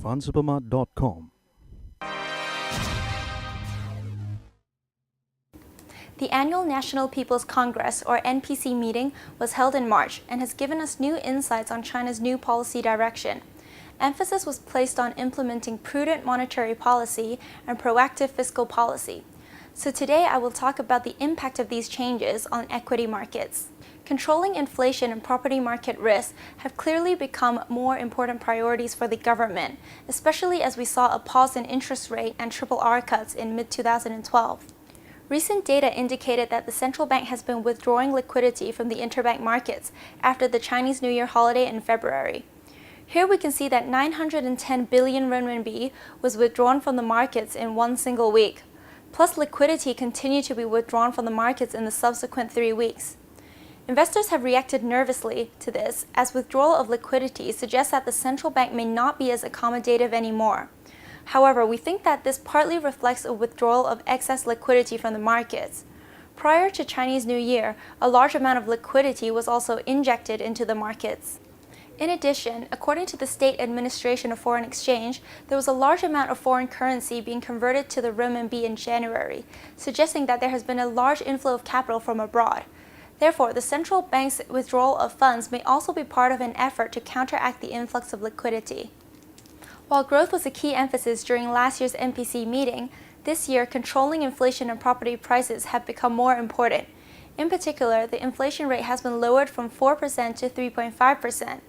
fundsupermart.com. The annual National People's Congress, or NPC meeting, was held in March and has given us new insights on China's new policy direction. Emphasis was placed on implementing prudent monetary policy and proactive fiscal policy. So today I will talk about the impact of these changes on equity markets. Controlling inflation and property market risks have clearly become more important priorities for the government, especially as we saw a pause in interest rate and RRR cuts in mid-2012. Recent data indicated that the central bank has been withdrawing liquidity from the interbank markets after the Chinese New Year holiday in February. Here we can see that 910 billion renminbi was withdrawn from the markets in one single week. Plus, liquidity continued to be withdrawn from the markets in the subsequent 3 weeks. Investors have reacted nervously to this, as withdrawal of liquidity suggests that the central bank may not be as accommodative anymore. However, we think that this partly reflects a withdrawal of excess liquidity from the markets. Prior to Chinese New Year, a large amount of liquidity was also injected into the markets. In addition, according to the State Administration of Foreign Exchange, there was a large amount of foreign currency being converted to the renminbi in January, suggesting that there has been a large inflow of capital from abroad. Therefore, the central bank's withdrawal of funds may also be part of an effort to counteract the influx of liquidity. While growth was a key emphasis during last year's NPC meeting, this year controlling inflation and property prices have become more important. In particular, the inflation rate has been lowered from 4% to 3.5%.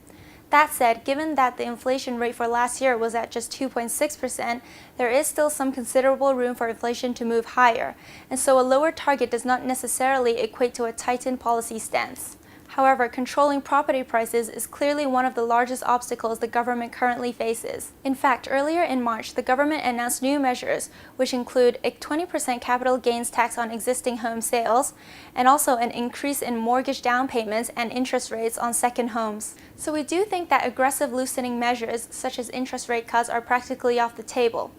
That said, given that the inflation rate for last year was at just 2.6%, there is still some considerable room for inflation to move higher, and so a lower target does not necessarily equate to a tightened policy stance. However, controlling property prices is clearly one of the largest obstacles the government currently faces. In fact, earlier in March, the government announced new measures, which include a 20% capital gains tax on existing home sales, and also an increase in mortgage down payments and interest rates on second homes. So we do think that aggressive loosening measures, such as interest rate cuts, are practically off the table.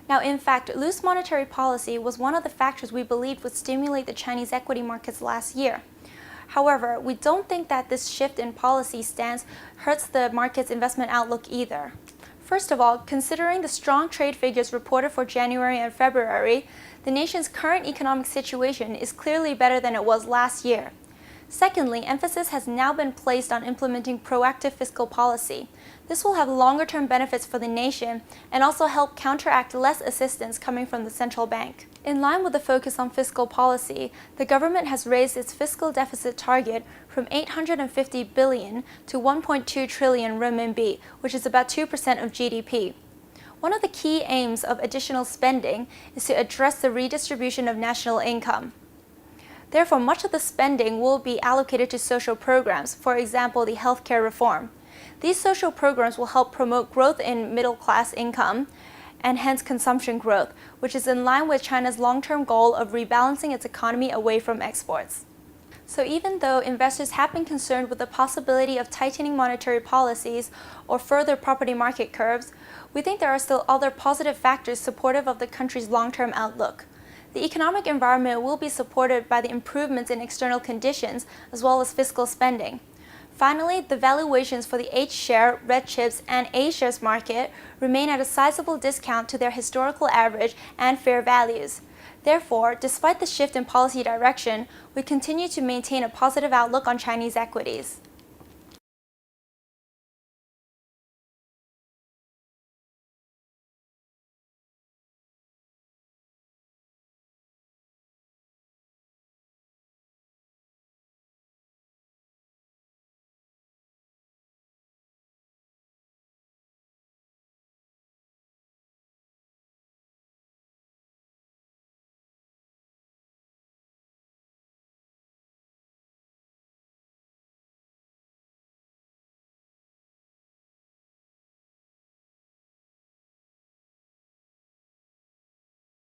Now, in fact, loose monetary policy was one of the factors we believed would stimulate the Chinese equity markets last year. However, we don't think that this shift in policy stance hurts the market's investment outlook either. First of all, considering the strong trade figures reported for January and February, the nation's current economic situation is clearly better than it was last year. Secondly, emphasis has now been placed on implementing proactive fiscal policy. This will have longer-term benefits for the nation and also help counteract less assistance coming from the central bank. In line with the focus on fiscal policy, the government has raised its fiscal deficit target from 850 billion to 1.2 trillion renminbi, which is about 2% of GDP. One of the key aims of additional spending is to address the redistribution of national income. Therefore, much of the spending will be allocated to social programs, for example, the healthcare reform. These social programs will help promote growth in middle-class income and hence consumption growth, which is in line with China's long-term goal of rebalancing its economy away from exports. So even though investors have been concerned with the possibility of tightening monetary policies or further property market curves, we think there are still other positive factors supportive of the country's long-term outlook. The economic environment will be supported by the improvements in external conditions as well as fiscal spending. Finally, the valuations for the H-share, red chips, and A-shares market remain at a sizable discount to their historical average and fair values. Therefore, despite the shift in policy direction, we continue to maintain a positive outlook on Chinese equities.